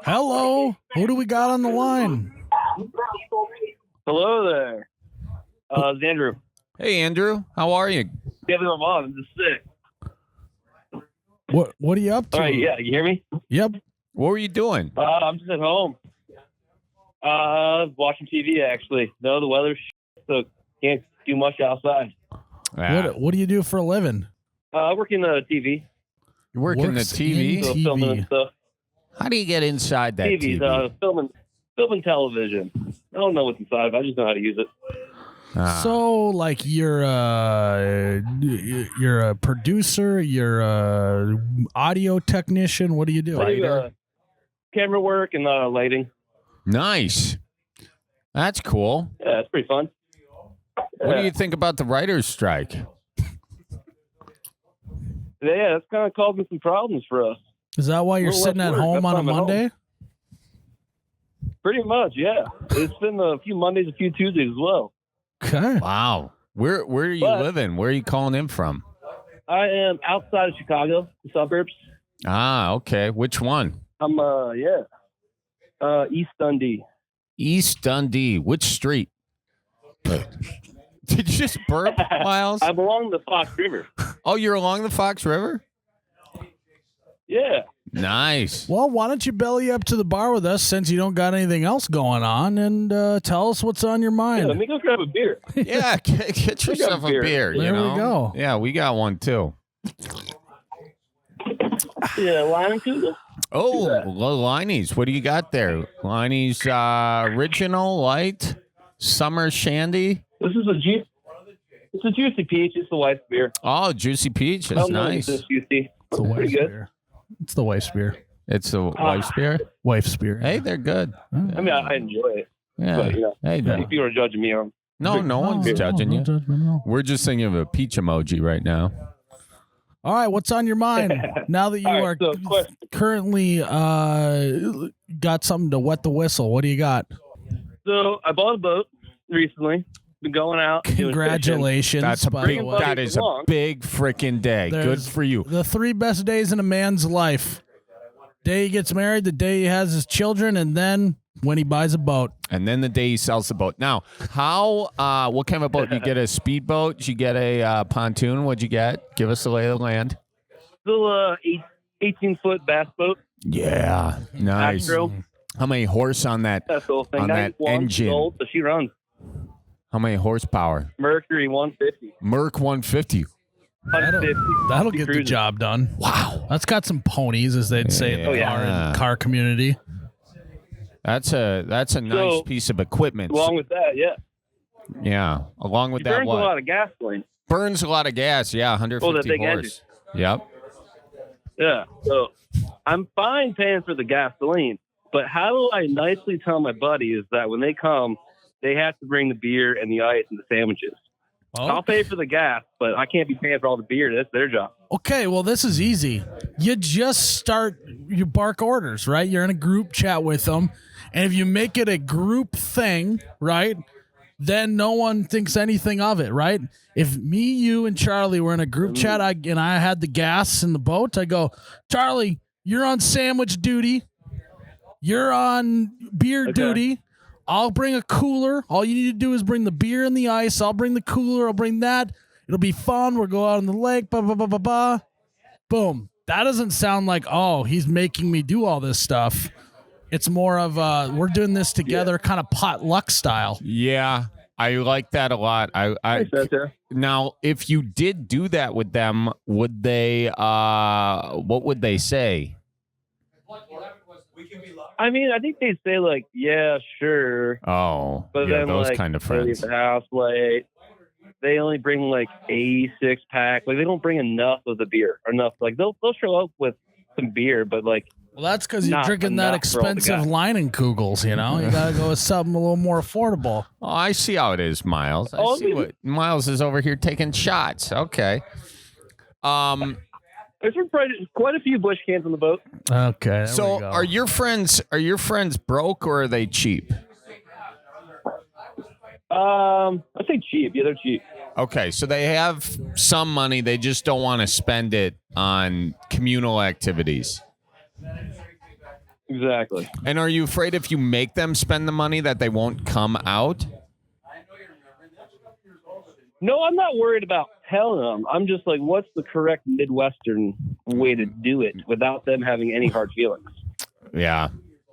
Hello. Who do we got on the line? Hello there. It's Andrew. Hey, Andrew. How are you? Yeah, my mom. I'm just sick. What are you up to? All right, yeah, you hear me? Yep. What were you doing? I'm just at home. Watching TV, actually. No, the weather's so can't do much outside. What do you do for a living? Working the TV. You work in the Works TV? in So filming and stuff. How do you get inside that TV's, TV? filming television. I don't know what's inside, but I just know how to use it. So, like, you're a producer, you're a audio technician. What do you do? I do camera work and lighting. Nice. That's cool. Yeah, it's pretty fun. What do you think about the writer's strike? Yeah, that's kind of causing some problems for us. Is that why you're Little sitting less at work. home That's on why a I'm at home. Monday? Pretty much, yeah. It's been a few Mondays, a few Tuesdays as well. Okay. Wow. Where are you living? Where are you calling in from? I am outside of Chicago, the suburbs. Ah, okay. Which one? I'm East Dundee. East Dundee. Which street? Did you just burp, Myles? I belong to the Fox River. Oh, you're along the Fox River? Yeah. Nice. Well, why don't you belly up to the bar with us since you don't got anything else going on and tell us what's on your Yeah, mind. let me go grab a beer. Yeah, get yourself a beer. beer. There you know? we go. Yeah, we got one too. Yeah, Lion Kugel. Oh, Liney's. What do you got there? Liney's original light summer shandy. This is it's a Juicy Peach. It's the wife's beer. Oh, juicy peach. I That's don't know if nice. it's juicy. It's the Pretty wife's good. beer. It's the wife's beer. It's the wife's beer. Wife's beer. Hey, they're good. I mean, I enjoy it. Yeah. But, you know, Hey, if people are judging me on no one's judging you. We're just thinking of a peach emoji right now. All right, what's on your mind now that you All are right, so question. currently got something to wet the whistle? What do you got? So I bought a boat recently. Been going out. doing Congratulations. That's a by big. the way. That is a along. big freaking day. Good There's for you. The 3 best days in a man's life: day he gets married, the day he has his children, and then when he buys a boat. And then the day he sells the boat. Now, how? What kind of a boat? Did you get a speedboat? Did you get a pontoon? What'd you get? Give us the lay of the land. Still 18-foot bass boat. Yeah, nice. Astro. How many horse on that? That's the whole thing. On that 91 engine. Old, so she runs. How many horsepower? Mercury 150. Merc 150. 150. That'll get the Cruising. job done. Wow, That's got some ponies, as they'd say in the Yeah. car community. that's a nice So, piece of equipment. Along with that, yeah. Yeah, along with She that, burns a what? lot of gasoline. Burns a lot of gas. Yeah, 150 that big horse. Yep. Yeah. So I'm fine paying for the gasoline, but how do I nicely tell my buddies that when they come, they have to bring the beer and the ice and the sandwiches? Oh. I'll pay for the gas, but I can't be paying for all the beer. That's their job. Okay, well, this is easy. You just start, you bark orders, right? You're in a group chat with them. And if you make it a group thing, right, then no one thinks anything of it, right? If me, you, and Charlie were in a group chat and I had the gas in the boat, I go, Charlie, you're on sandwich duty. You're on beer duty. I'll bring a cooler. All you need to do is bring the beer and the ice. I'll bring the cooler. I'll bring that. It'll be fun. We'll go out on the lake. Blah, blah, blah, blah, blah. Boom. That doesn't sound like, oh, he's making me do all this stuff. It's more of we're doing this together, kind of potluck style. Yeah, I like that a lot. Now, if you did do that with them, would they? What would they say? I mean, I think they'd say like, yeah, sure. Oh, But yeah, then those like, kind of they leave friends. the house late. They only bring like a 6-pack. Like they don't bring enough of the beer. Enough. Like they'll show up with some beer, but like. Well, that's because you're Not drinking that enough for all the expensive guys. Leinenkugels, you know? You got to go with something a little more affordable. Oh, I see how it is, Myles. I see what Myles is over here taking shots. Okay. There's quite a few bush cans on the boat. Okay. there we So, go. are your friends broke or are they cheap? I think cheap. Yeah, they're cheap. Okay, so they have some money. They just don't want to spend it on communal activities. Exactly. And are you afraid if you make them spend the money that they won't come out? No, I'm not worried about telling them. I'm just like, what's the correct Midwestern way to do it without them having any hard feelings? Yeah.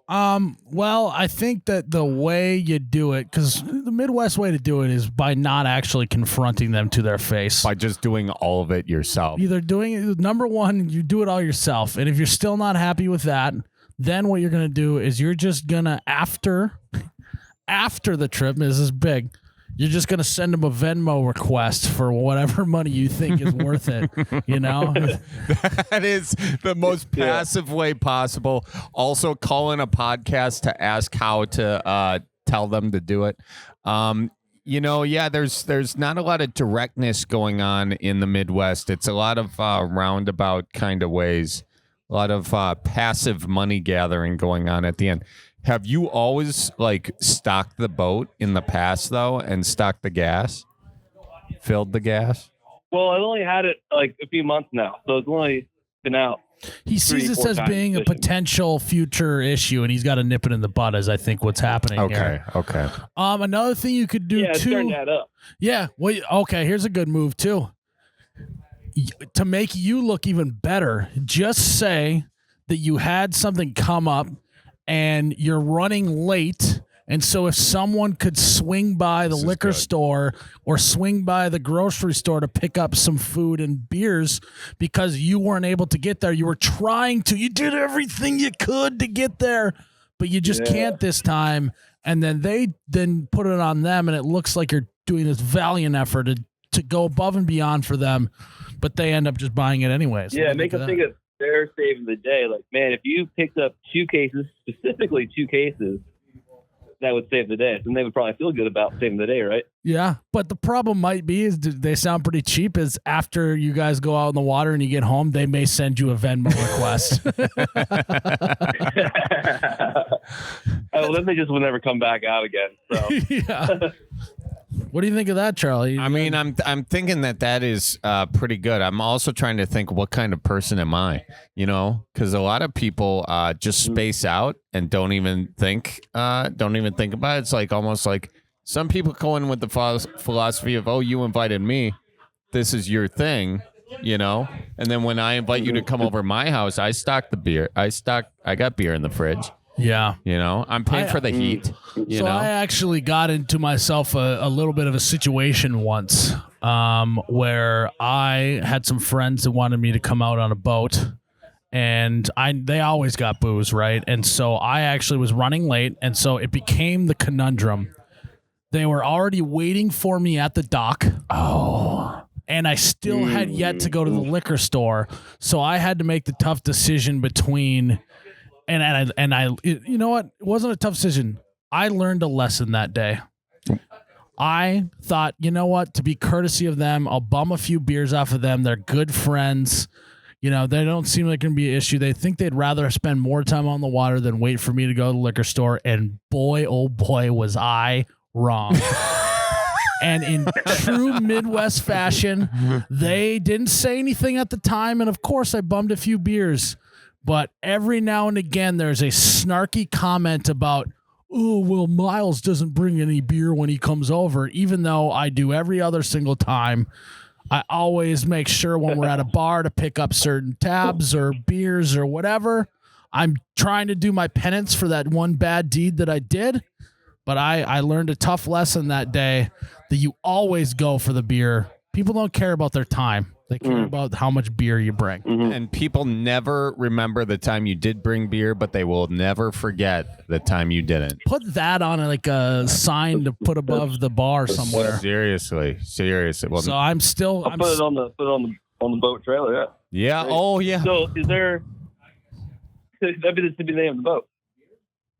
Well, I think that the way you do it, because the Midwest way to do it is by not actually confronting them to their face. By just doing all of it yourself. Either doing it, number one, you do it all yourself. And if you're still not happy with that, then what you're going to do is you're just going to, after the trip, this is big, you're just going to send them a Venmo request for whatever money you think is worth it, you know? That is the most passive way possible. Also, call in a podcast to ask how to tell them to do it. There's not a lot of directness going on in the Midwest. It's a lot of roundabout kind of ways, a lot of passive money gathering going on at the end. Have you always stocked the boat in the past though, and stocked the gas, filled the gas? Well, I've only had it a few months now, so it's only been out. He sees this as being a potential future issue, and he's got to nip it in the bud. Is I think what's happening here. Okay. Another thing you could do too. Turn that up. Yeah. Well, okay. Here's a good move too. To make you look even better, just say that you had something come up and you're running late. And so if someone could swing by the liquor store or swing by the grocery store to pick up some food and beers because you weren't able to get there, you did everything you could to get there, but you just can't this time. And then they put it on them, and it looks like you're doing this valiant effort to go above and beyond for them, but they end up just buying it anyways. Yeah, make them think of their saving the day. Like, man, if you picked up specifically two cases, that would save the day. And they would probably feel good about saving the day, right? Yeah, but the problem might be is they sound pretty cheap. Is after you guys go out in the water and you get home, they may send you a Venmo request. Well, then they just will never come back out again. So. Yeah. What do you think of that, Charlie? I mean, I'm thinking that is pretty good. I'm also trying to think, what kind of person am I? You know, because a lot of people just space out and don't even think about it. It's like almost like some people go in with the philosophy of, oh, you invited me, this is your thing, you know. And then when I invite you to come over my house, I stock the beer. I got beer in the fridge. Yeah. You know, I'm paying for the heat. You know? I actually got into myself a little bit of a situation once where I had some friends that wanted me to come out on a boat, and they always got booze, right? And so I actually was running late, and so it became the conundrum. They were already waiting for me at the dock. Oh. And I still had yet to go to the liquor store, so I had to make the tough decision between... And I, you know what? It wasn't a tough decision. I learned a lesson that day. I thought, you know what? To be courtesy of them, I'll bum a few beers off of them. They're good friends. You know, they don't seem like it's going to be an issue. They think they'd rather spend more time on the water than wait for me to go to the liquor store. And boy, oh boy, was I wrong. And in true Midwest fashion, they didn't say anything at the time. And of course, I bummed a few beers. But every now and again, there's a snarky comment about, oh, well, Myles doesn't bring any beer when he comes over, even though I do every other single time. I always make sure when we're at a bar to pick up certain tabs or beers or whatever. I'm trying to do my penance for that one bad deed that I did. But I learned a tough lesson that day that you always go for the beer. People don't care about their time. They care about how much beer you bring. Mm-hmm. And people never remember the time you did bring beer, but they will never forget the time you didn't. Put that on like a sign to put above the bar somewhere. Seriously. Well, so I'm still... I'll put it on the boat trailer, yeah. Yeah, Great. Oh, yeah. So is there... That'd be the name of the boat.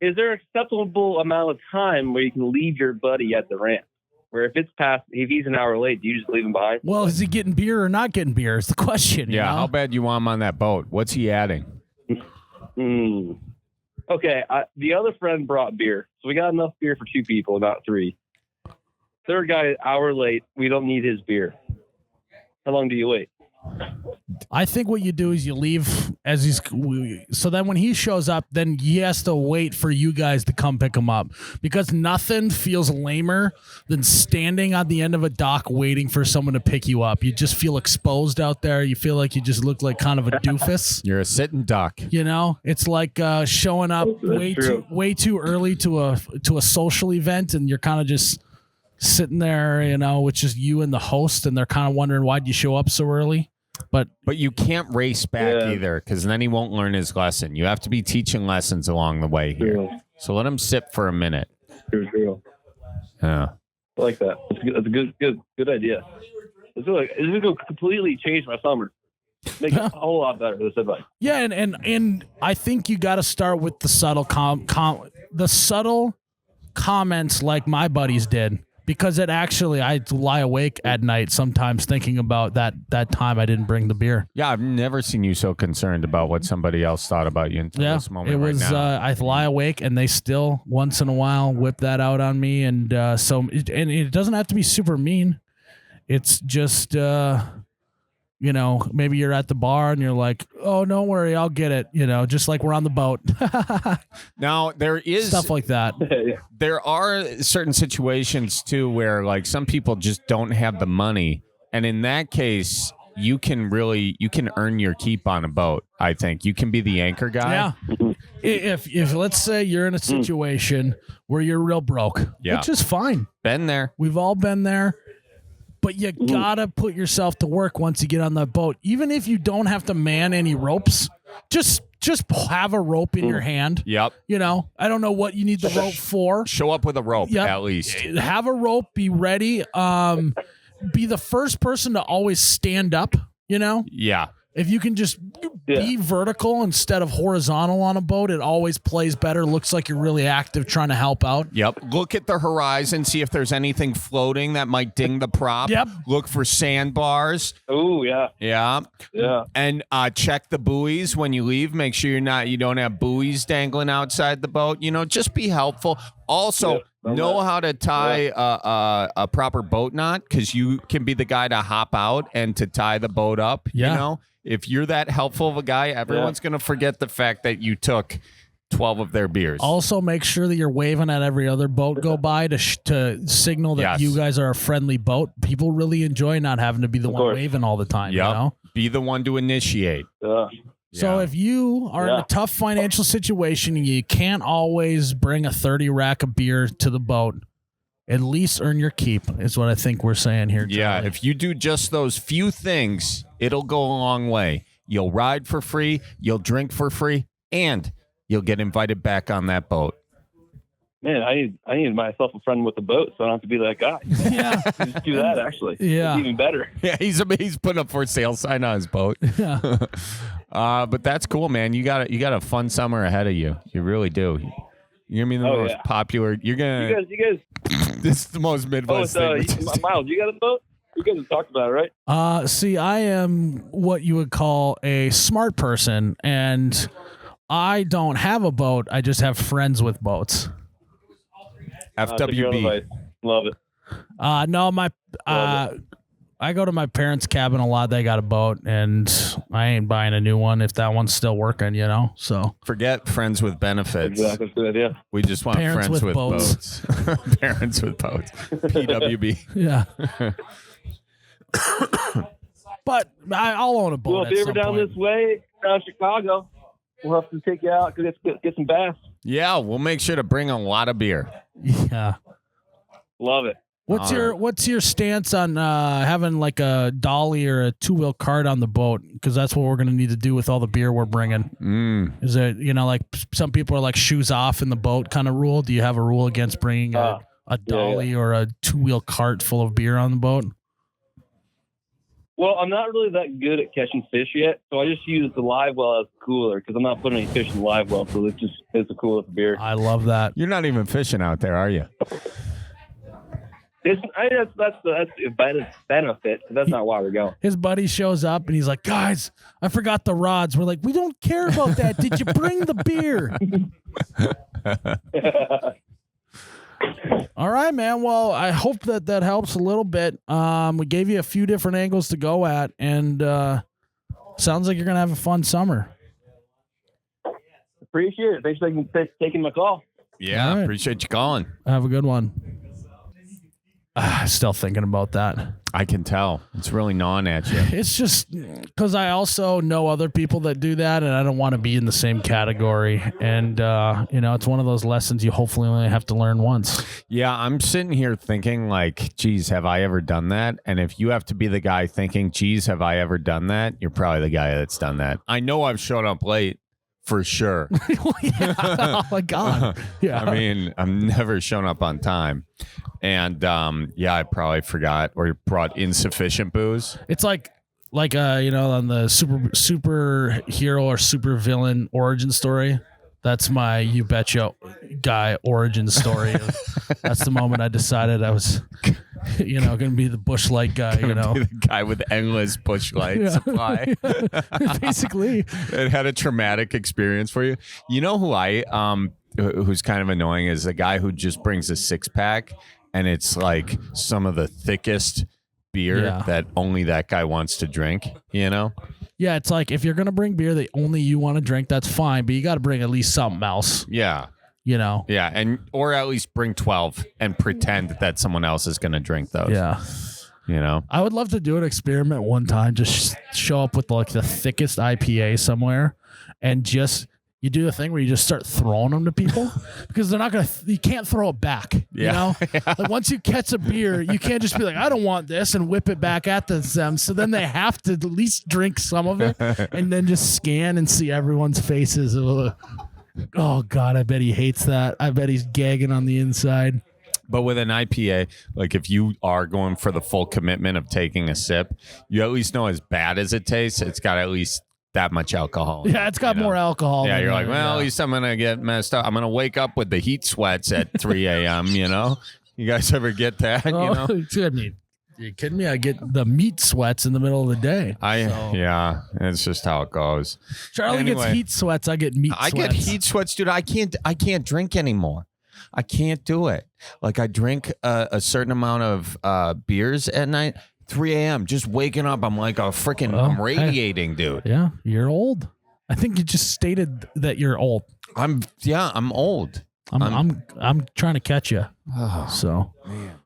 Is there an acceptable amount of time where you can leave your buddy at the ramp? Where if he's an hour late, do you just leave him behind? Well, is he getting beer or not getting beer? Is the question. Yeah, you know? How bad you want him on that boat? What's he adding? Okay, the other friend brought beer. So we got enough beer for two people, not three. Third guy, an hour late. We don't need his beer. How long do you wait? I think what you do is you leave as he's so then when he shows up, then he has to wait for you guys to come pick him up, because nothing feels lamer than standing on the end of a dock waiting for someone to pick you up. You just feel exposed out there. You feel like you just look like kind of a doofus. You're a sitting duck. You know, it's like showing up way too early to a social event, and you're kind of just sitting there, you know, with just you and the host, and they're kind of wondering why'd you show up so early. But you can't race back either, because then he won't learn his lesson. You have to be teaching lessons along the way here. So let him sit for a minute. True. Yeah, I like that. That's a good idea. It's going to completely change my summer. Make it a whole lot better. This advice. Yeah, and I think you got to start with the subtle the subtle comments like my buddies did. Because I lie awake at night sometimes thinking about that time I didn't bring the beer. Yeah, I've never seen you so concerned about what somebody else thought about you until this moment. It was. Right now. I lie awake, and they still once in a while whip that out on me, and it doesn't have to be super mean. It's just you know, maybe you're at the bar and you're like, oh, don't worry, I'll get it. You know, just like we're on the boat. Now, there is stuff like that. There are certain situations, too, where like some people just don't have the money. And in that case, you can earn your keep on a boat, I think. You can be the anchor guy. Yeah. If let's say you're in a situation where you're real broke, which is fine. Been there. We've all been there. But you gotta put yourself to work once you get on that boat. Even if you don't have to man any ropes, just have a rope in your hand. Yep. You know, I don't know what you need the rope for. Show up with a rope, at least. Have a rope. Be ready. Be the first person to always stand up. You know. Yeah. If you can just be vertical instead of horizontal on a boat, it always plays better. Looks like you're really active trying to help out. Yep. Look at the horizon. See if there's anything floating that might ding the prop. Yep. Look for sandbars. Oh, yeah. Yeah. Yeah. And check the buoys when you leave. Make sure you don't have buoys dangling outside the boat. You know, just be helpful. Also, know how to tie a proper boat knot, because you can be the guy to hop out and to tie the boat up. Yeah. You know, if you're that helpful of a guy, everyone's going to forget the fact that you took 12 of their beers. Also, make sure that you're waving at every other boat go by to signal that you guys are a friendly boat. People really enjoy not having to be the one waving all the time. Yep. You know? Be the one to initiate. So if you are in a tough financial situation and you can't always bring a 30 rack of beer to the boat, at least earn your keep is what I think we're saying here, Charlie. Yeah, if you do just those few things, it'll go a long way. You'll ride for free, you'll drink for free, and you'll get invited back on that boat. Man, I need myself a friend with a boat, so I don't have to be that guy. Yeah. Just do that, actually. Yeah. It's even better. Yeah, he's putting up for sale sign on his boat. Yeah. But that's cool, man. You got a fun summer ahead of you. You really do. You're gonna be the most popular. You're gonna. You guys. This is the most Midwest thing. Myles, you got a boat? You guys have talked about it, right? See, I am what you would call a smart person, and I don't have a boat. I just have friends with boats. FWB. Love it. No, I go to my parents' cabin a lot. They got a boat, and I ain't buying a new one if that one's still working, you know? So forget friends with benefits. Exactly. That's a good idea. We just want Parents friends with with boats. Parents with boats. PWB. Yeah. But I'll own a boat. Well, if you're ever down this way, around Chicago, we'll have to take you out to get some bass. Yeah, we'll make sure to bring a lot of beer. Yeah. Love it. What's your stance on having like a dolly or a two-wheel cart on the boat? Because that's what we're going to need to do with all the beer we're bringing. Is it, you know, like some people are like shoes off in the boat kind of rule? Do you have a rule against bringing a dolly or a two-wheel cart full of beer on the boat? Well, I'm not really that good at catching fish yet, so I just use the live well as a cooler because I'm not putting any fish in the live well, so it's a cooler for beer. I love that. You're not even fishing out there, are you? That's a benefit. That's not why we're going. His buddy shows up and he's like, "Guys, I forgot the rods." We're like, "We don't care about that. Did you bring the beer?" All right, man. Well, I hope that helps a little bit. We gave you a few different angles to go at, and sounds like you're gonna have a fun summer. Appreciate it. Thanks for taking my call. Yeah, All right. appreciate you calling. Have a good one. Still thinking about that. I can tell. It's really gnawing at you. It's just because I also know other people that do that, and I don't want to be in the same category. And, it's one of those lessons you hopefully only have to learn once. Yeah, I'm sitting here thinking like, geez, have I ever done that? And if you have to be the guy thinking, geez, have I ever done that? You're probably the guy that's done that. I know I've shown up late. For sure. Oh my God. Yeah. I mean, I'm never shown up on time. And I probably forgot or brought insufficient booze. It's like on the superhero or super-villain origin story. That's my You Betcha Guy origin story. That's the moment I decided I was, going to be the Busch Light guy, Be the guy with endless Busch Light supply. Basically. It had a traumatic experience for you. You know who's kind of annoying is the guy who just brings a 6-pack and it's like some of the thickest beer that only that guy wants to drink, Yeah, it's like if you're going to bring beer that only you want to drink, that's fine, but you got to bring at least something else. Yeah. Yeah, or at least bring 12 and pretend that someone else is going to drink those. Yeah. I would love to do an experiment one time, just show up with like the thickest IPA somewhere and just you do the thing where you just start throwing them to people because they're not going to, you can't throw it back. Like once you catch a beer, you can't just be like, I don't want this and whip it back at them. So then they have to at least drink some of it and then just scan and see everyone's faces. Oh God, I bet he hates that. I bet he's gagging on the inside. But with an IPA, like if you are going for the full commitment of taking a sip, you at least know as bad as it tastes, it's got at least that much alcohol. Yeah, it's got more alcohol. Yeah, you're like, well, at least I'm going to get messed up. I'm going to wake up with the heat sweats at 3 a.m., You guys ever get that, I mean, you kidding me? I get the meat sweats in the middle of the day. Yeah, it's just how it goes. Charlie gets heat sweats. I get meat sweats. I get heat sweats, dude. I can't drink anymore. I can't do it. Like I drink a certain amount of beers at night. 3 a.m. just waking up. I'm like I'm radiating, dude. Yeah, you're old. I think you just stated that you're old. I'm old. I'm trying to catch you. Oh, so. Man.